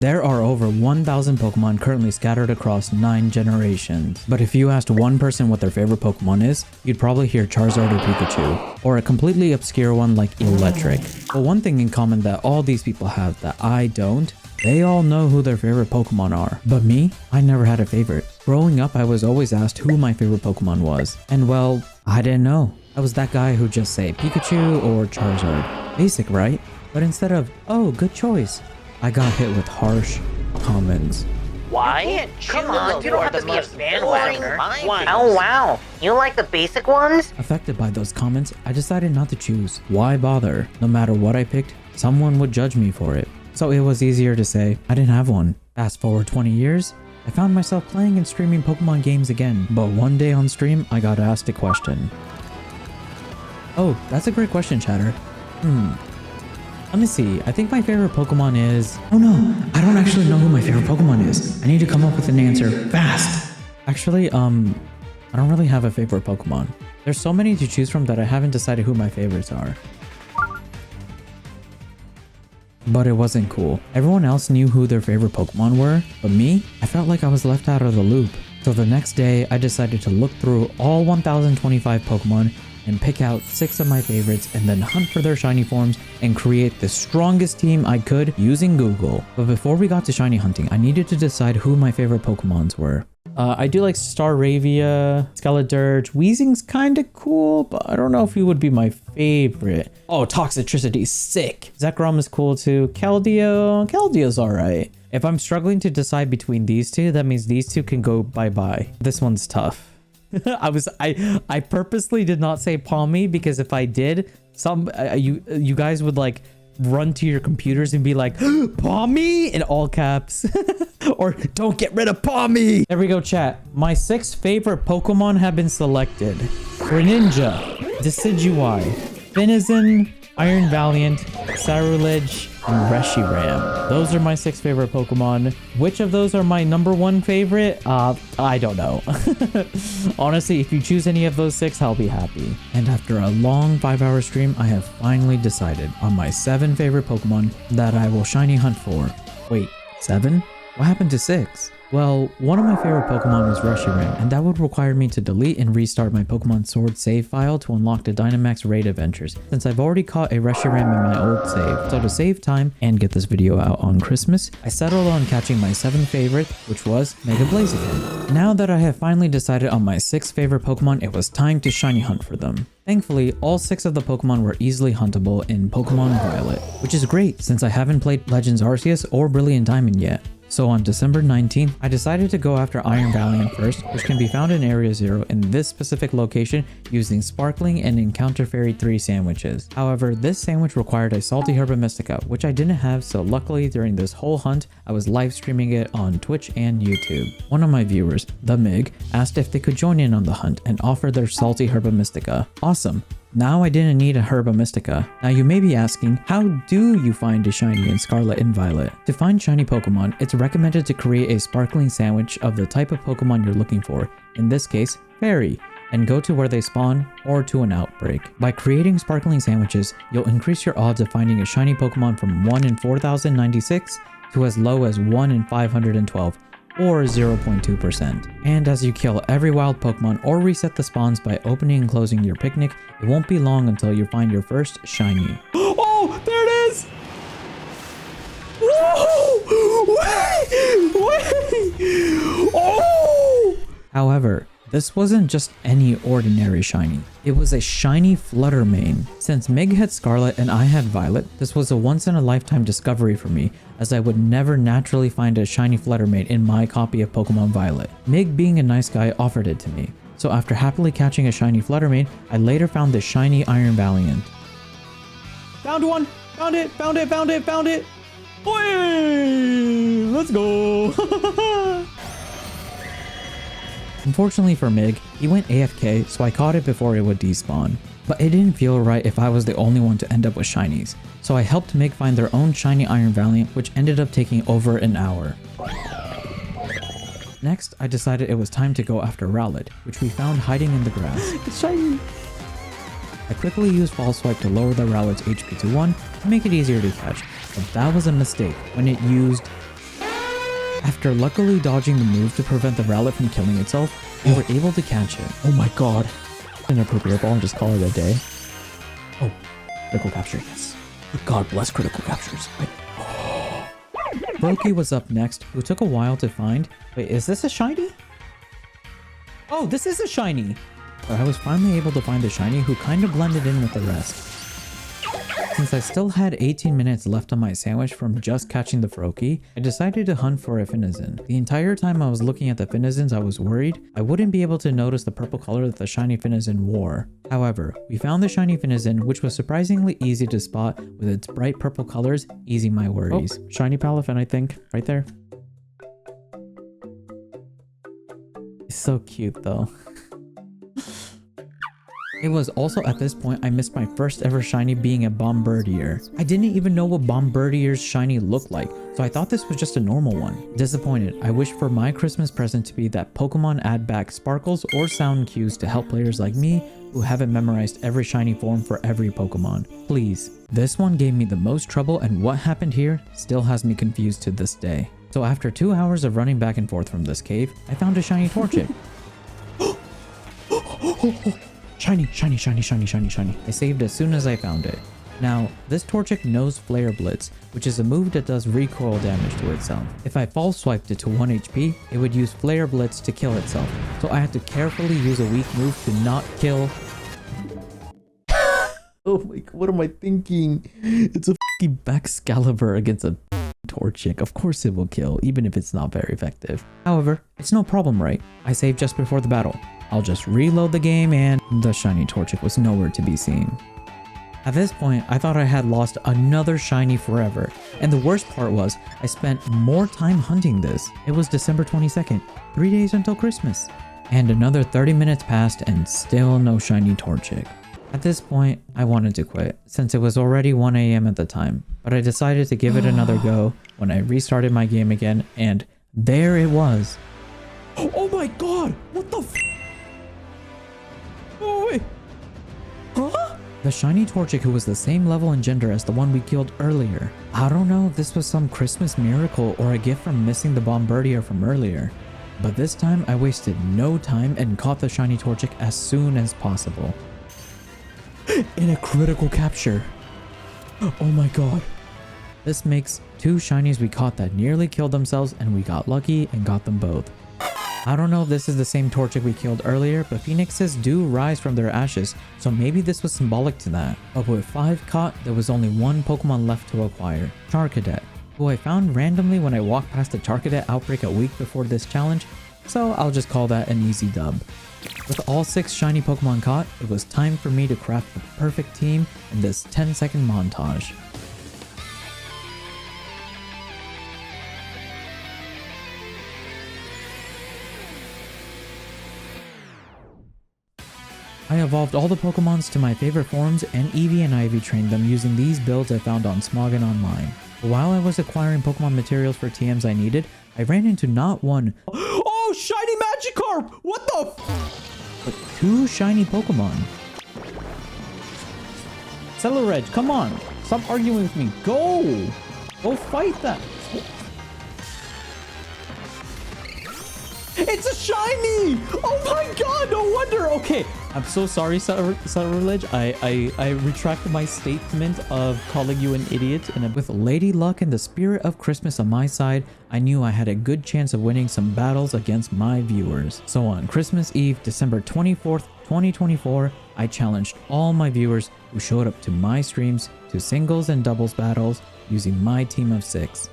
There are over 1,000 Pokemon currently scattered across 9 generations. But if you asked one person what their favorite Pokemon is, you'd probably hear Charizard or Pikachu, or a completely obscure one like Electric. But one thing in common that all these people have that I don't, they all know who their favorite Pokemon are. But me, I never had a favorite. Growing up, I was always asked who my favorite Pokemon was. And well, I didn't know. I was that guy who'd just say Pikachu or Charizard. Basic, right? But instead of, oh, good choice, I got hit with harsh comments. Why? Come on, you don't have to be a bandwagoner. Oh wow, you like the basic ones? Affected by those comments, I decided not to choose. Why bother? No matter what I picked, someone would judge me for it. So it was easier to say I didn't have one. Fast forward 20 years, I found myself playing and streaming Pokemon games again. But one day on stream, I got asked a question. Oh, that's a great question, chatter. Let me see. I think my favorite Pokemon is... Oh no, I don't actually know who my favorite Pokemon is. I need to come up with an answer fast. Actually, I don't really have a favorite Pokemon. There's so many to choose from that I haven't decided who my favorites are. But it wasn't cool. Everyone else knew who their favorite Pokemon were, but me, I felt like I was left out of the loop. So the next day, I decided to look through all 1025 Pokemon and pick out 6 of my favorites and then hunt for their shiny forms and create the strongest team I could using Google. But before we got to shiny hunting, I needed to decide who my favorite Pokemons were. I do like Staravia, Skeledirge. Weezing's kind of cool, but I don't know if he would be my favorite. Oh, Toxicity's sick. Zekrom is cool too. Keldio's alright. If I'm struggling to decide between these two, that means these two can go bye-bye. This one's tough. I purposely did not say Palmy because if I did, you guys would like run to your computers and be like, Palmy in all caps. Or don't get rid of Palmy. There we go, chat. My 6 favorite Pokemon have been selected. Greninja, Decidueye, Finizen, Iron Valiant, Saruledge, and Reshiram. Those are my 6 favorite Pokemon. Which of those are my #1 favorite? I don't know. Honestly, if you choose any of those 6, I'll be happy. And after a long 5-hour stream, I have finally decided on my 7 favorite Pokemon that I will shiny hunt for. Wait, 7? What happened to 6? Well, one of my favorite Pokemon was Reshiram, and that would require me to delete and restart my Pokemon Sword save file to unlock the Dynamax Raid Adventures, since I've already caught a Reshiram in my old save. So to save time and get this video out on Christmas, I settled on catching my 7th favorite, which was Mega Blaziken. Now that I have finally decided on my 6 favorite Pokemon, it was time to shiny hunt for them. Thankfully, all 6 of the Pokemon were easily huntable in Pokemon Violet, which is great since I haven't played Legends Arceus or Brilliant Diamond yet. So on December 19th, I decided to go after Iron Valiant first, which can be found in Area 0 in this specific location using Sparkling and Encounter Fairy 3 sandwiches. However, this sandwich required a Salty Herba Mystica, which I didn't have, so luckily during this whole hunt, I was live streaming it on Twitch and YouTube. One of my viewers, The Mig, asked if they could join in on the hunt and offer their Salty Herba Mystica. Awesome! Now I didn't need a Herba Mystica. Now you may be asking, how do you find a shiny in Scarlet and Violet? To find shiny Pokemon, it's recommended to create a sparkling sandwich of the type of Pokemon you're looking for, in this case, Fairy, and go to where they spawn or to an outbreak. By creating sparkling sandwiches, you'll increase your odds of finding a shiny Pokemon from 1 in 4096 to as low as 1 in 512. Or 0.2%. And as you kill every wild Pokemon or reset the spawns by opening and closing your picnic, it won't be long until you find your first shiny. Oh, there it is! Whoa! Wait! Oh! However, this wasn't just any ordinary shiny. It was a shiny Fluttermane. Since Mig had Scarlet and I had Violet, this was a once-in-a-lifetime discovery for me, as I would never naturally find a shiny Fluttermane in my copy of Pokemon Violet. Mig, being a nice guy, offered it to me. So after happily catching a shiny Fluttermane, I later found this shiny Iron Valiant. Found one! Found it! Found it! Found it! Found it! Whee! Let's go! Unfortunately for Mig, he went AFK, so I caught it before it would despawn. But it didn't feel right if I was the only one to end up with shinies, so I helped Mig find their own shiny Iron Valiant, which ended up taking over an hour. Next, I decided it was time to go after Rowlet, which we found hiding in the grass. It's shiny! I quickly used False Swipe to lower the Rowlet's HP to 1 to make it easier to catch, but that was a mistake when it used After luckily dodging the move to prevent the Rowlet from killing itself, we were able to catch it. Oh my god. Inappropriate ball and just call it a day. Oh, critical capture, yes. God bless critical captures. Brokey was up next, who took a while to find. Wait, is this a shiny? Oh, this is a shiny! But I was finally able to find a shiny who kind of blended in with the rest. Since I still had 18 minutes left on my sandwich from just catching the Froakie, I decided to hunt for a Finizen. The entire time I was looking at the Finizens, I was worried I wouldn't be able to notice the purple color that the shiny Finizen wore. However, we found the shiny Finizen, which was surprisingly easy to spot with its bright purple colors, easing my worries. Oh, shiny Palafin, I think, right there. It's so cute though. It was also at this point I missed my first ever shiny being a Bombirdier. I didn't even know what Bombardier's shiny looked like, so I thought this was just a normal one. Disappointed, I wish for my Christmas present to be that Pokemon add back sparkles or sound cues to help players like me who haven't memorized every shiny form for every Pokemon. Please. This one gave me the most trouble, and what happened here still has me confused to this day. So after 2 hours of running back and forth from this cave, I found a shiny Torchic. Shiny, shiny, shiny, shiny, shiny, shiny. I saved as soon as I found it. Now, this Torchic knows Flare Blitz, which is a move that does recoil damage to itself. If I false swiped it to 1 HP, it would use Flare Blitz to kill itself. So I had to carefully use a weak move to not kill. Oh my god, what am I thinking? It's a f***ing Baxcalibur against a Torchic. Of course it will kill, even if it's not very effective. However, it's no problem, right? I saved just before the battle. I'll just reload the game, and the shiny Torchic was nowhere to be seen. At this point, I thought I had lost another shiny forever, and the worst part was I spent more time hunting this. It was December 22nd, 3 days until Christmas, and another 30 minutes passed and still no shiny Torchic. At this point, I wanted to quit, since it was already 1 AM at the time, but I decided to give it another go when I restarted my game again, and there it was. Oh my god! What the f? Oh wait! Huh? The shiny Torchic, who was the same level and gender as the one we killed earlier. I don't know if this was some Christmas miracle or a gift from missing the Bombirdier from earlier, but this time I wasted no time and caught the shiny Torchic as soon as possible. In a critical capture. Oh my god. This makes 2 shinies we caught that nearly killed themselves, and we got lucky and got them both. I don't know if this is the same Torchic we killed earlier, but phoenixes do rise from their ashes, so maybe this was symbolic to that. But with 5 caught, there was only 1 Pokemon left to acquire, Charcadet, who I found randomly when I walked past the Charcadet outbreak a week before this challenge, so I'll just call that an easy dub. With all 6 shiny Pokemon caught, it was time for me to craft the perfect team in this 10-second montage. I evolved all the Pokemons to my favorite forms and Eevee and Ivy trained them using these builds I found on Smoggin Online. While I was acquiring Pokemon materials for TMs I needed, I ran into not one, oh, shiny Magikarp! What the f, but 2 shiny Pokemon. Celuredge, come on! Stop arguing with me. Go! Go fight that! It's a shiny! Oh my god, no wonder! Okay, I'm so sorry, Celuredge. I retract my statement of calling you an idiot. And with Lady Luck and the spirit of Christmas on my side, I knew I had a good chance of winning some battles against my viewers. So on Christmas Eve, December 24th, 2024, I challenged all my viewers who showed up to my streams to singles and doubles battles using my team of 6.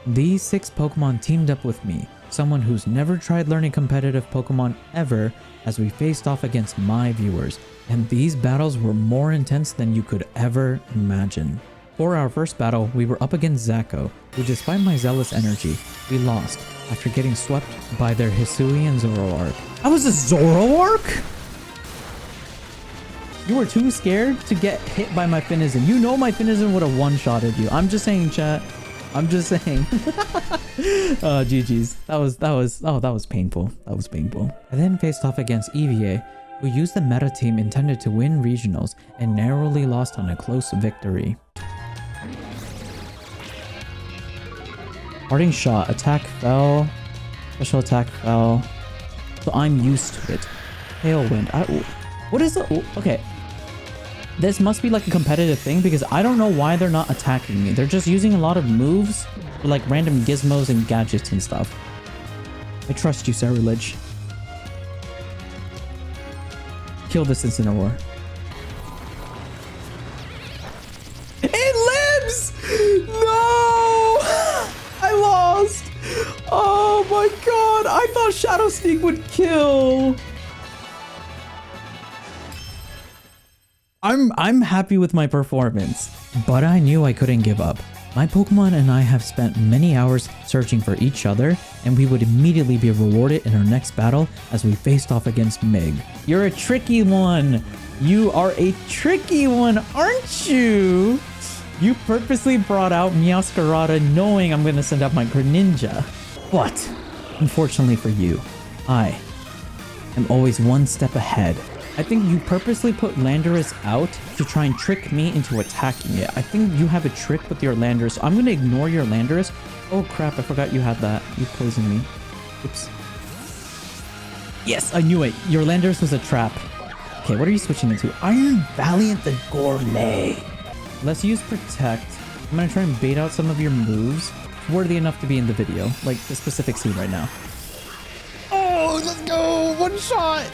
These 6 Pokemon teamed up with me, someone who's never tried learning competitive Pokemon ever, as we faced off against my viewers, and these battles were more intense than you could ever imagine. For our first battle, we were up against Zaco, who despite my zealous energy, we lost after getting swept by their Hisuian Zoroark. I was a Zoroark? You were too scared to get hit by my Finizen. You know my Finizen would have one-shotted you. I'm just saying, chat. I'm just saying. GG's. That was painful. That was painful. I then faced off against EVA, who used the meta team intended to win regionals and narrowly lost on a close victory. Parting shot. Attack fell. Special attack fell. So I'm used to it. Tailwind. What is it? Okay. This must be like a competitive thing because I don't know why they're not attacking me. They're just using a lot of moves, like random gizmos and gadgets and stuff. I trust you, Sarilege. Kill this Incineroar. It lives! No! I lost! Oh my god! I thought Shadow Sneak would kill! I'm happy with my performance, but I knew I couldn't give up. My Pokemon and I have spent many hours searching for each other, and we would immediately be rewarded in our next battle as we faced off against Mig. You're a tricky one! You are a tricky one, aren't you? You purposely brought out Meowscarada knowing I'm gonna send out my Greninja. But, unfortunately for you, I am always one step ahead. I think you purposely put Landorus out to try and trick me into attacking it. I think you have a trick with your Landorus. So I'm going to ignore your Landorus. Oh crap, I forgot you had that. You poisoned me. Oops. Yes, I knew it. Your Landorus was a trap. Okay, what are you switching into? Iron Valiant the Gourmet. Let's use Protect. I'm going to try and bait out some of your moves. Worthy enough to be in the video. Like the specific scene right now. Oh, let's go! One shot!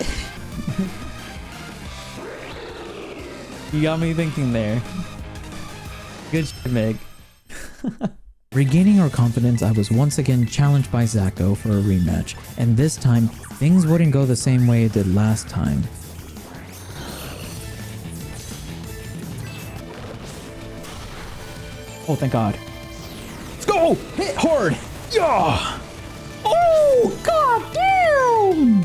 You got me thinking there. Good shit, Meg. Regaining our confidence, I was once again challenged by Zacho for a rematch, and this time, things wouldn't go the same way it did last time. Oh, thank God. Let's go! Hit hard! Yeah! Oh, god damn!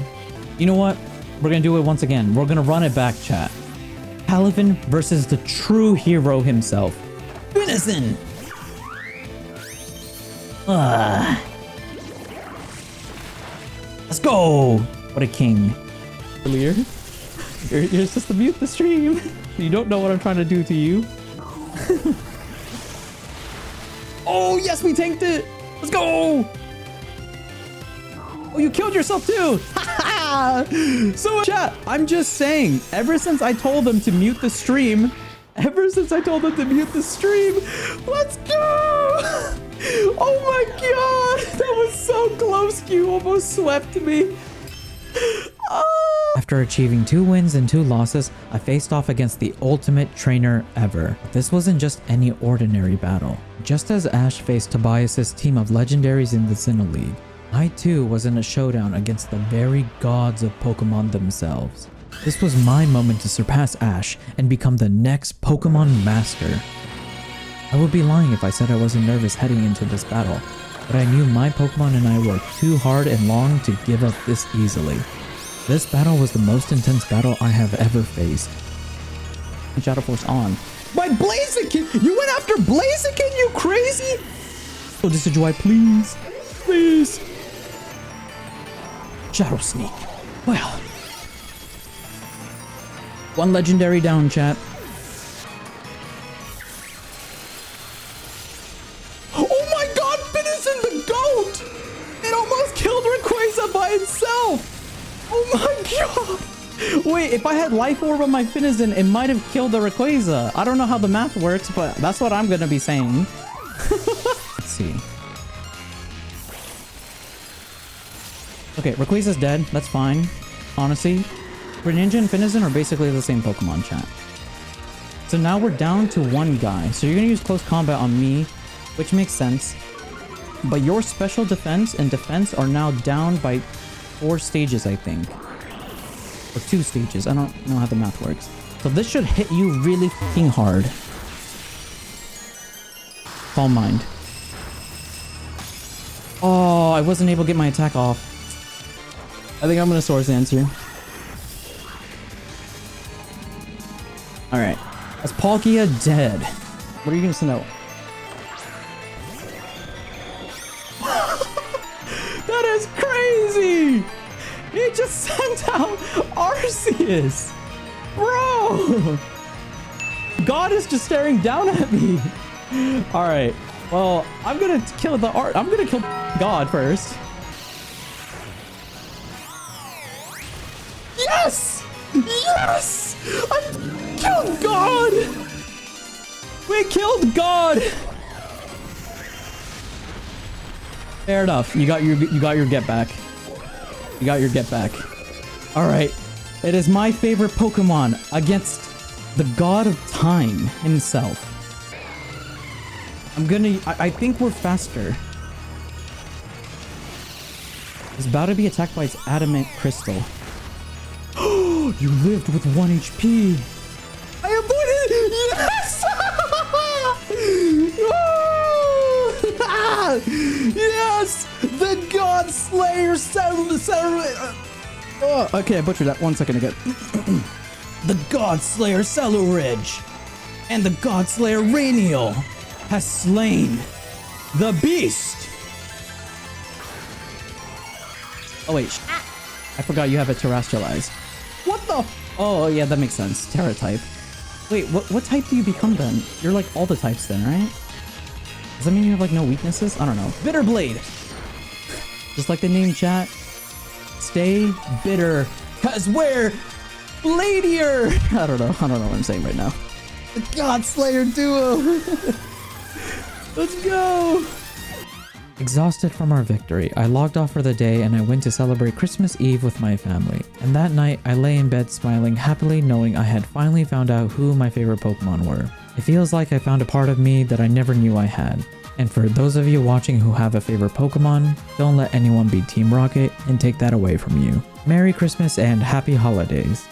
You know what? We're gonna do it once again. We're gonna run it back, chat. Paladin versus the true hero himself. Venison! Let's go! What a king. Earlier, you're supposed to mute the stream. You don't know what I'm trying to do to you. Oh, yes, we tanked it! Let's go! Oh, you killed yourself too! So chat, I'm just saying, ever since I told them to mute the stream, let's go! Oh my god! That was so close, you almost swept me. Oh. After achieving 2 wins and 2 losses, I faced off against the ultimate trainer ever. This wasn't just any ordinary battle. Just as Ash faced Tobias's team of legendaries in the Sinnoh League, I too was in a showdown against the very gods of Pokemon themselves. This was my moment to surpass Ash and become the next Pokemon Master. I would be lying if I said I wasn't nervous heading into this battle, but I knew my Pokemon and I worked too hard and long to give up this easily. This battle was the most intense battle I have ever faced. Shadow Force on. My Blaziken! You went after Blaziken, you crazy? Oh, Decidueye, please. Please. Shadow Sneak. Well. 1 legendary down, chat. Oh my god, Venison the goat! It almost killed Rayquaza by itself! Oh my god! Wait, if I had Life Orb on my Venison, it might have killed the Rayquaza. I don't know how the math works, but that's what I'm gonna be saying. Let's see. Okay, Rayquaza's dead. That's fine. Honestly, Greninja and Venison are basically the same Pokemon, chat. So now we're down to 1 guy. So you're gonna use close combat on me, which makes sense. But your special defense and defense are now down by 4 stages, I think. Or 2 stages. I don't know how the math works. So this should hit you really fucking hard. Calm Mind. Oh, I wasn't able to get my attack off. I think I'm gonna Swords Dance here. Alright. That's Palkia dead. What are you gonna send out? That is crazy! He just sent out Arceus! Bro! God is just staring down at me! Alright. Well, I'm gonna kill the art. I'm gonna kill God first. Yes! Yes! I killed God! We killed God! Fair enough. You got your get back. You got your get back. All right. It is my favorite Pokemon against the god of time himself. I think we're faster. He's about to be attacked by its adamant crystal. You lived with 1 HP. I avoided it. Yes! Yes! The God Slayer okay, I butchered that 1 second ago. The God Slayer Ridge and the God Slayer Reiniyal has slain the beast. Oh wait, I forgot you have it terrestrialized. What the? Oh yeah, that makes sense. Terra type. Wait, what type do you become then? You're like all the types then, right? Does that mean you have like no weaknesses? I don't know. Bitter Blade. Just like the name, chat. Stay bitter, cause we're bladier. I don't know what I'm saying right now. The God Slayer duo. Let's go. Exhausted from our victory, I logged off for the day and I went to celebrate Christmas Eve with my family. And that night, I lay in bed smiling happily knowing I had finally found out who my favorite Pokemon were. It feels like I found a part of me that I never knew I had. And for those of you watching who have a favorite Pokemon, don't let anyone be Team Rocket and take that away from you. Merry Christmas and Happy Holidays.